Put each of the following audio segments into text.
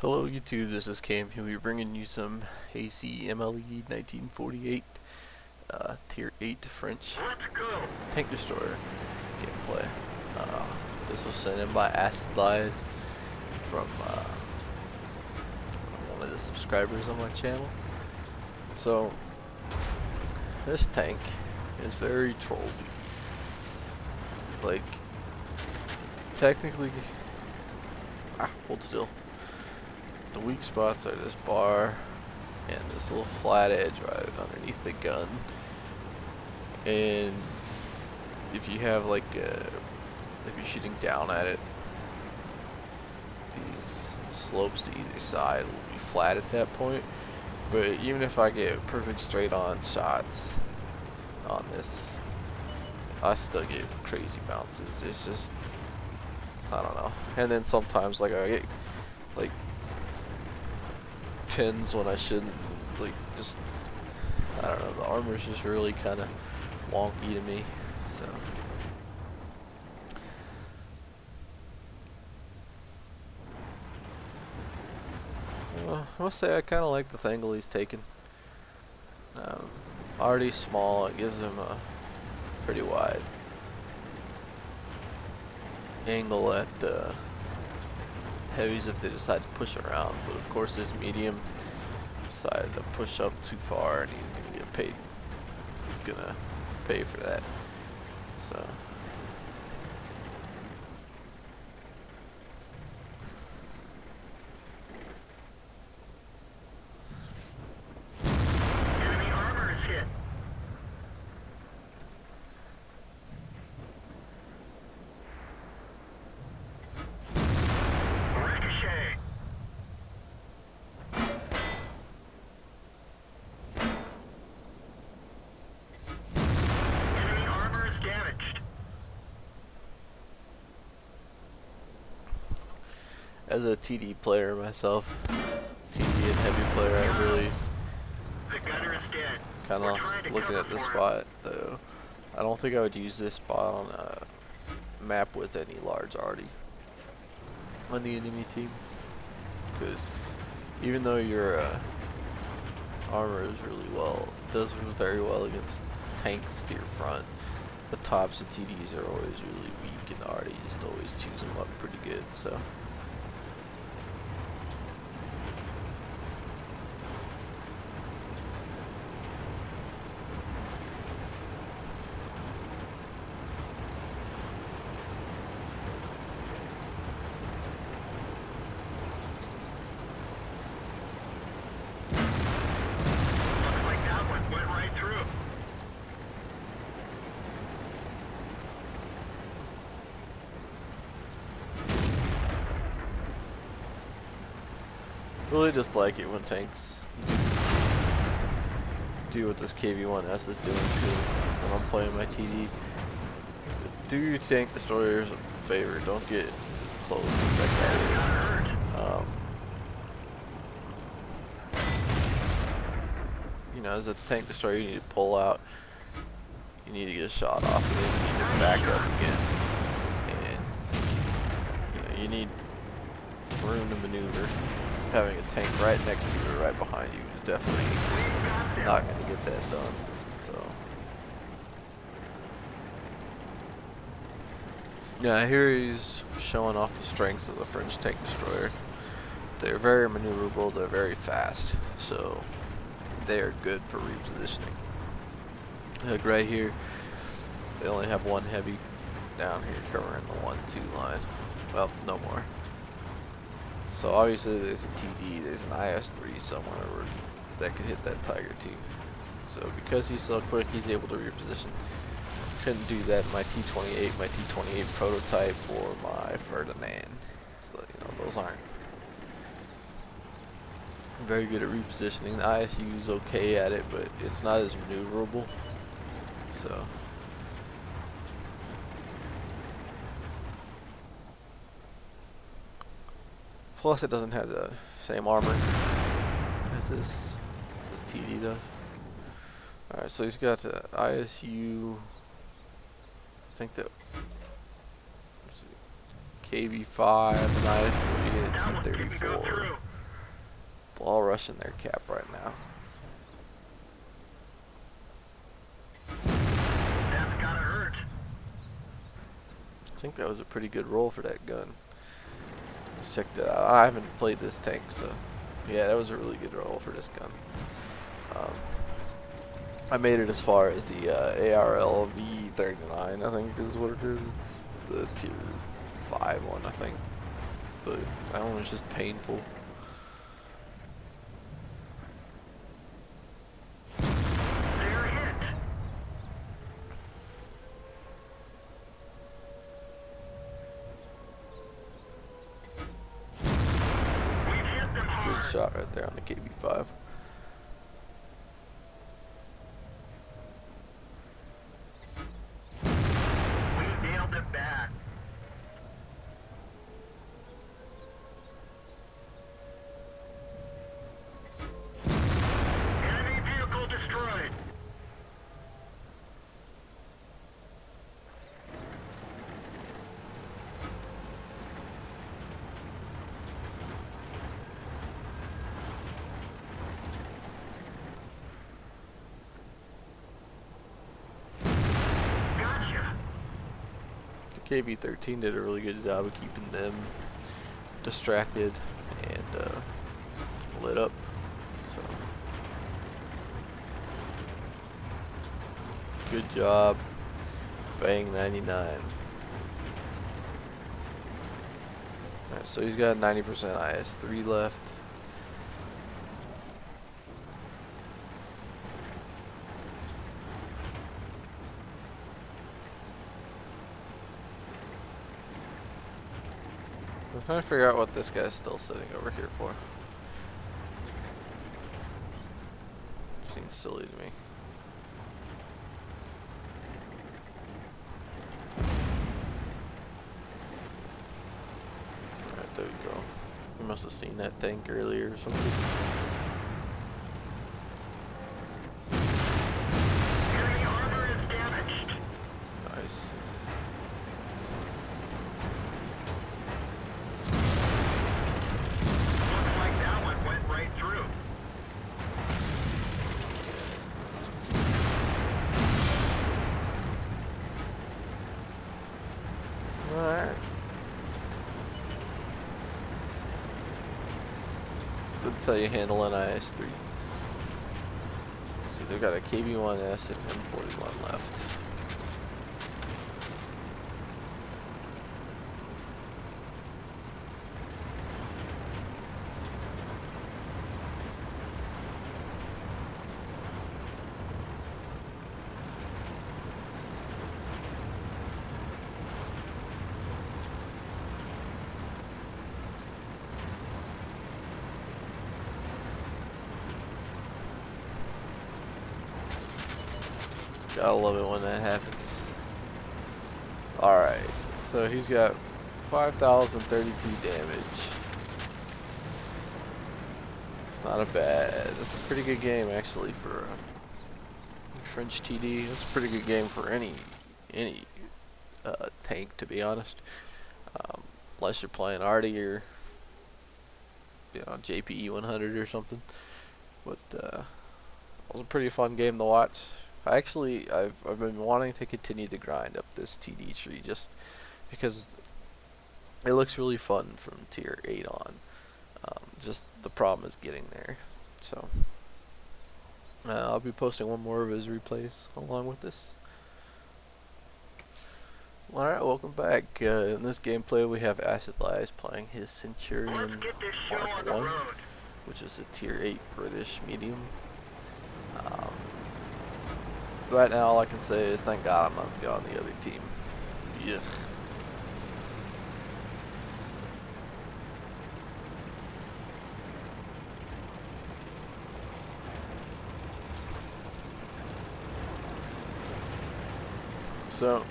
Hello YouTube, this is Cam here. We're bringing you some ACMLE 1948 Tier 8 French tank destroyer gameplay. This was sent in by Acidlies from one of the subscribers on my channel. So this tank is very trollsy. Like, technically, hold still. The weak spots are this bar and this little flat edge right underneath the gun. And if you have like if you're shooting down at it, these slopes to either side will be flat at that point. But even if I get perfect straight on shots on this, I still get crazy bounces. It's just, I don't know. And then sometimes like I get like pins when I shouldn't, like, just, I don't know, the armor's just really kind of wonky to me, so. Well, I must say I kind of like the angle he's taken. Already small, it gives him a pretty wide angle at the heavies if they decide to push around, but of course this medium decided to push up too far and he's gonna get paid. He's gonna pay for that. So enemy armor is hit. Ricochet. Enemy armor is damaged. as a TD player myself, TD and heavy player, I really The gunner is dead. kind We're of trying to looking cover at this for him. spot though. I don't think I would use this spot on a map with any large already on the enemy team, because even though your armor is really well, does very well against tanks to your front, the tops of TDs are always really weak and already just always choose them up pretty good. So Looks like that one went right through. really just like it when tanks do what this KV-1S is doing too when I'm playing my TD. Do your tank destroyers a favor, don't get as close as that guy is. You know, as a tank destroyer you need to pull out, you need to get a shot off, and then you need to back up again. And you know, you need room to maneuver. Having a tank right next to you or right behind you is definitely not going to get that done. So yeah, here he's showing off the strengths of the French tank destroyer. They're very maneuverable, they're very fast, so they are good for repositioning. Like right here, they only have one heavy down here covering the 1-2 line. Well, no more. So obviously there's a TD, there's an IS-3 somewhere that could hit that Tiger too. So because he's so quick, he's able to reposition. Couldn't do that in my T-28, my T-28 prototype, or my Ferdinand. So, you know, those aren't very good at repositioning. The ISU is okay at it, but it's not as maneuverable. So plus it doesn't have the same armor as this TD does. Alright, so he's got the ISU, I think that KV5 and IS3 and a T34. all rushing their cap right now. That's gotta hurt. I think that was a pretty good roll for that gun. Let's check that out. I haven't played this tank, so yeah, that was a really good roll for this gun. I made it as far as the ARL V39, I think is what it is. It's the tier 5 one, I think. But that one was just painful. They're hit. We've hit them hard. Good shot right there on the KB5. We nailed it back. Enemy vehicle destroyed. Gotcha. The KV-13 did a really good job of keeping them distracted and lit up. So good job, Bang 99. Alright, so he's got 90% IS3 left. I'm trying to figure out what this guy's still sitting over here for. Seems silly to me. Alright, there you go. You must have seen that tank earlier or something. Enemy armor is damaged. Nice. Looks like that one went right through. Alright. That's how you handle an IS-3. So they've got a KB-1S and M41 left. Gotta love it when that happens. Alright, so he's got 5,032 damage. It's not a bad, it's a pretty good game actually for French TD. It's a pretty good game for any tank, to be honest. Unless you're playing Artie or JPE 100 or something. But it was a pretty fun game to watch. I've been wanting to continue to grind up this TD tree just because it looks really fun from tier 8 on. Just the problem is getting there. So I'll be posting one more of his replays along with this. Alright, welcome back. In this gameplay we have Acidlies playing his Let's Centurion get this show Mark on the 1, road. which is a tier 8 British medium. Right now all I can say is thank God I'm not on the other team. Yeah. So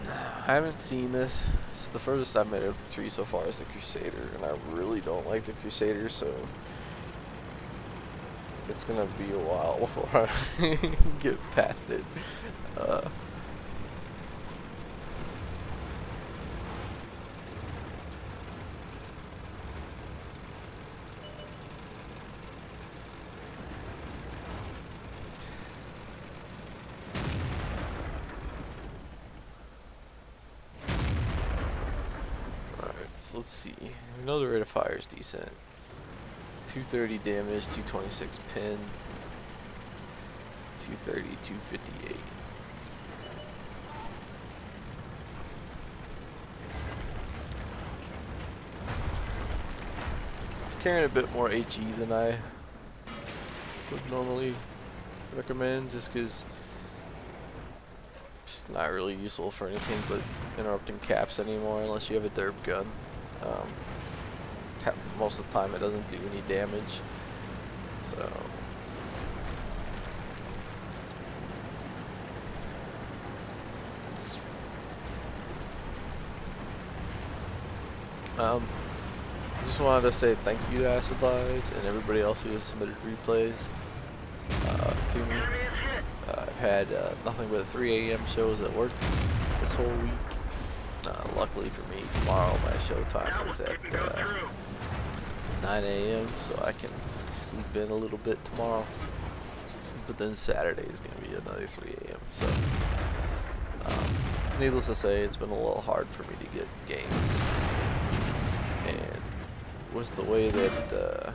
I haven't seen this. It's the furthest I've made up the tree so far is the Crusader, and I really don't like the Crusader, so it's gonna be a while before I get past it. So let's see. We know the rate of fire is decent. 230 damage, 226 pin, 230, 258. It's carrying a bit more HE than I would normally recommend, just because it's not really useful for anything but interrupting caps anymore unless you have a derp gun. Most of the time it doesn't do any damage, so just wanted to say thank you to Acidlies and everybody else who has submitted replays to me. I've had nothing but 3 AM shows at work this whole week. Luckily for me, tomorrow my show time is at 9 AM, so I can sleep in a little bit tomorrow. But then Saturday is going to be another 3 AM. So, needless to say, it's been a little hard for me to get games. And with the way that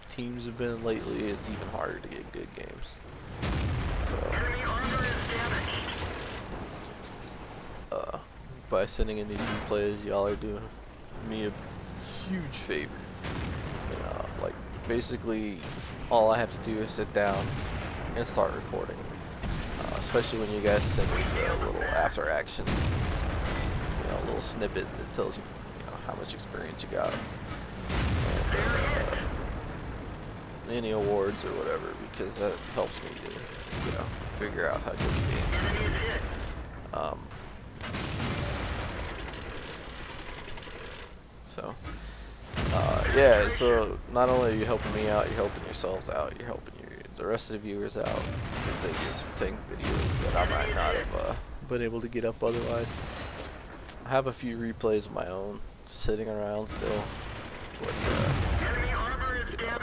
teams have been lately, it's even harder to get good games. So, by sending in these replays, y'all are doing me a huge favor. You know, like basically all I have to do is sit down and start recording. Especially when you guys send me the little after action, you know, little snippet that tells you, you know, how much experience you got, and any awards or whatever, because that helps me to, you know, figure out how good the game is. So, yeah, so not only are you helping me out, you're helping yourselves out, you're helping the rest of the viewers out, because they get some tank videos that I might not have been able to get up otherwise. I have a few replays of my own sitting around still, but you know,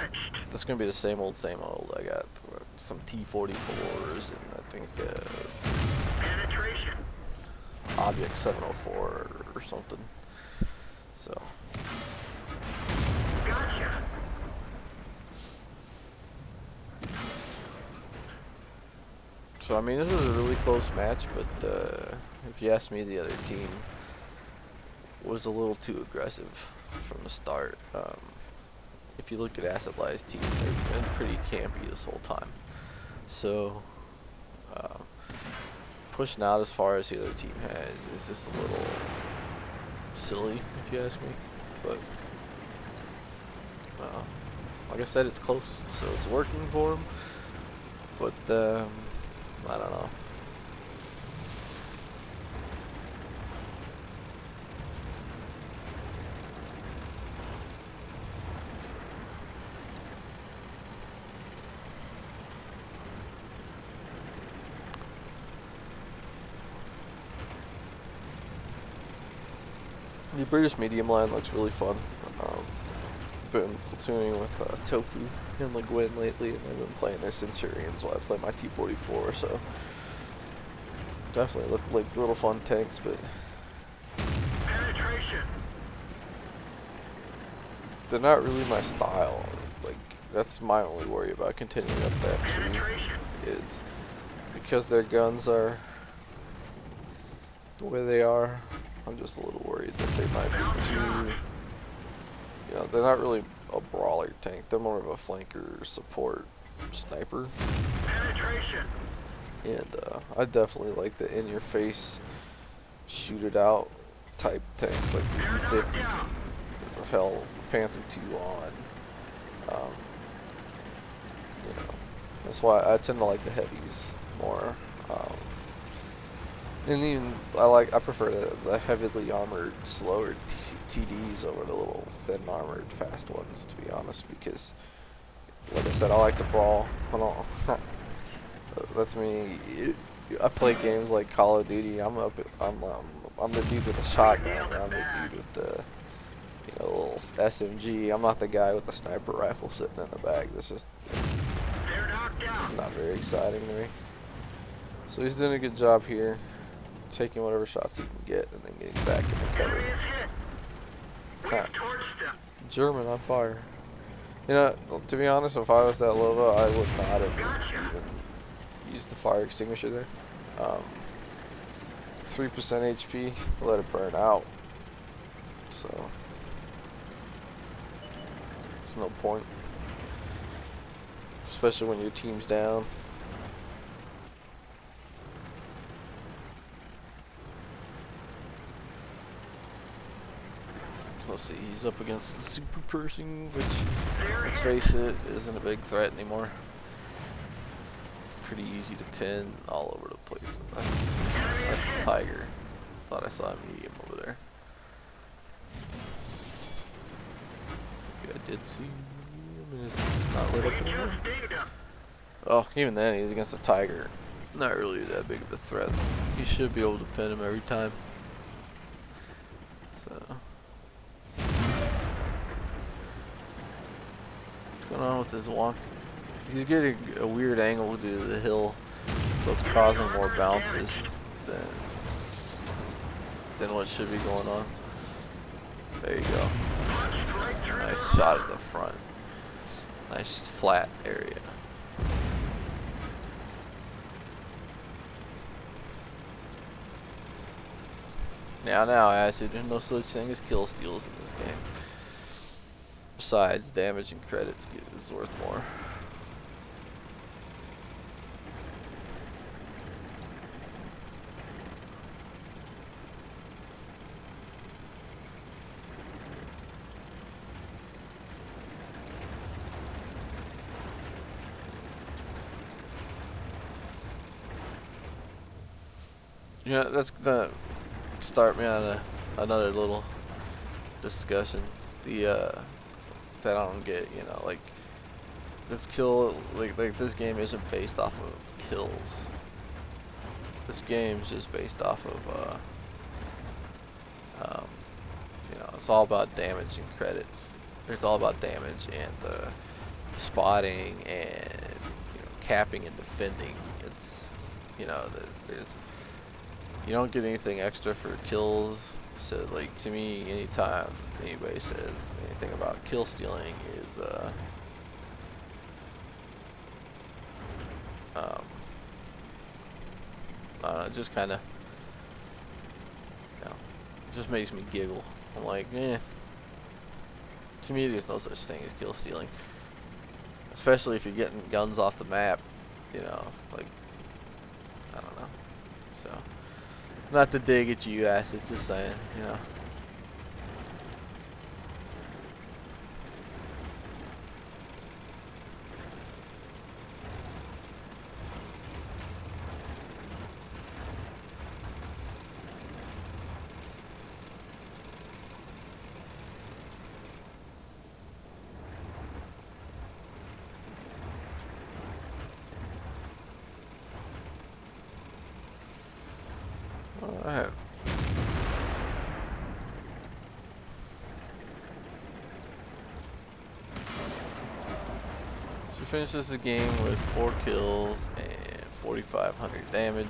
that's going to be the same old, same old. I got some T-44s and I think Object 704 or something. So. Gotcha. So I mean, this is a really close match, but if you ask me, the other team was a little too aggressive from the start. If you look at Acidlies' team, they've been pretty campy this whole time. So pushing out as far as the other team has is just a little silly, if you ask me. But like I said, it's close, so it's working for them. But I don't know. The British medium line looks really fun. Been platooning with Tofu and Lagwin lately, and I've been playing their Centurions while I play my T-44, so definitely look like little fun tanks, but they're not really my style. Like, that's my only worry about continuing up that tree, is because their guns are the way they are. I'm just a little worried that they might be too, you know, they're not really a brawler tank. They're more of a flanker support sniper. And I definitely like the in-your-face, shoot-it-out type tanks like the E50 or hell, Panther 2 on. You know, that's why I tend to like the heavies more. And even I prefer the heavily armored, slower TDs over the little thin armored, fast ones, to be honest. Because, like I said, I like to brawl. That's me. I play games like Call of Duty. I'm the dude with the shotgun. I'm the dude with the, you know, little SMG. I'm not the guy with the sniper rifle sitting in the back. That's just not very exciting to me. So he's doing a good job here, taking whatever shots he can get and then getting back in the cover. We've torched them. German on fire. You know, to be honest, if I was that Lova, I would not have Gotcha. even used the fire extinguisher there. 3% HP, let it burn out. So, there's no point. Especially when your team's down. Let's see, he's up against the super person, which, let's face it, isn't a big threat anymore. It's pretty easy to pin all over the place. That's the tiger. Thought I saw a medium over there. Yeah, I did see medium, and it's not lit up anymore. Oh, even then, he's against a tiger. Not really that big of a threat. He should be able to pin him every time. So. What's going on with his walk? He's getting a weird angle due to the hill, so it's causing more bounces than what should be going on. There you go. Nice shot at the front. Nice flat area. Now, Acid, there's no such thing as kill steals in this game. Besides, damage and credits is worth more. Yeah, that's gonna start me on another little discussion. That I don't get, you know, like this this game isn't based off of kills. This game's just based off of you know, it's all about damage and credits. It's all about damage and spotting and, you know, capping and defending. It's, you know, you don't get anything extra for kills. So, like, to me, anytime anybody says anything about kill stealing is I don't know, it just kind of, you know, it just makes me giggle. I'm like, eh. To me, there's no such thing as kill stealing, especially if you're getting guns off the map. You know, like, I don't know. So, not to dig at you, Acid, just saying, you know. Alright. She finishes the game with 4 kills and 4,500 damage.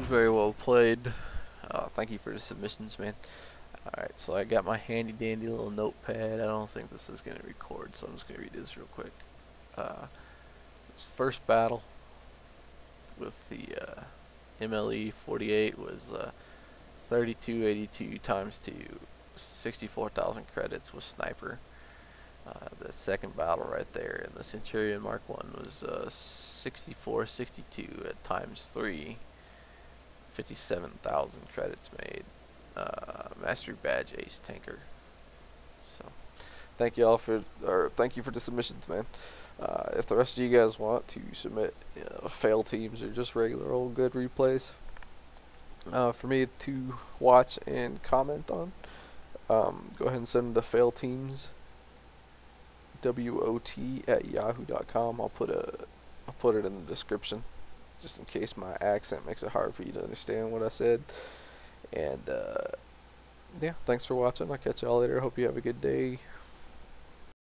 Very well played. Thank you for the submissions, man. Alright, so I got my handy dandy little notepad. I don't think this is going to record, so I'm just going to read this real quick. This first battle with the MLE 48 was 3282 times 2, 64,000 credits with sniper. The second battle right there in the Centurion Mark 1 was 6462 at times 3, 57,000 credits made. Mastery badge ace tanker. So thank you all for, or thank you for the submissions, man. If the rest of you guys want to submit fail teams or just regular old good replays for me to watch and comment on, go ahead and send them to failteamswot at yahoo.com. I'll put it in the description just in case my accent makes it hard for you to understand what I said. And yeah, thanks for watching. I'll catch y'all later. Hope you have a good day.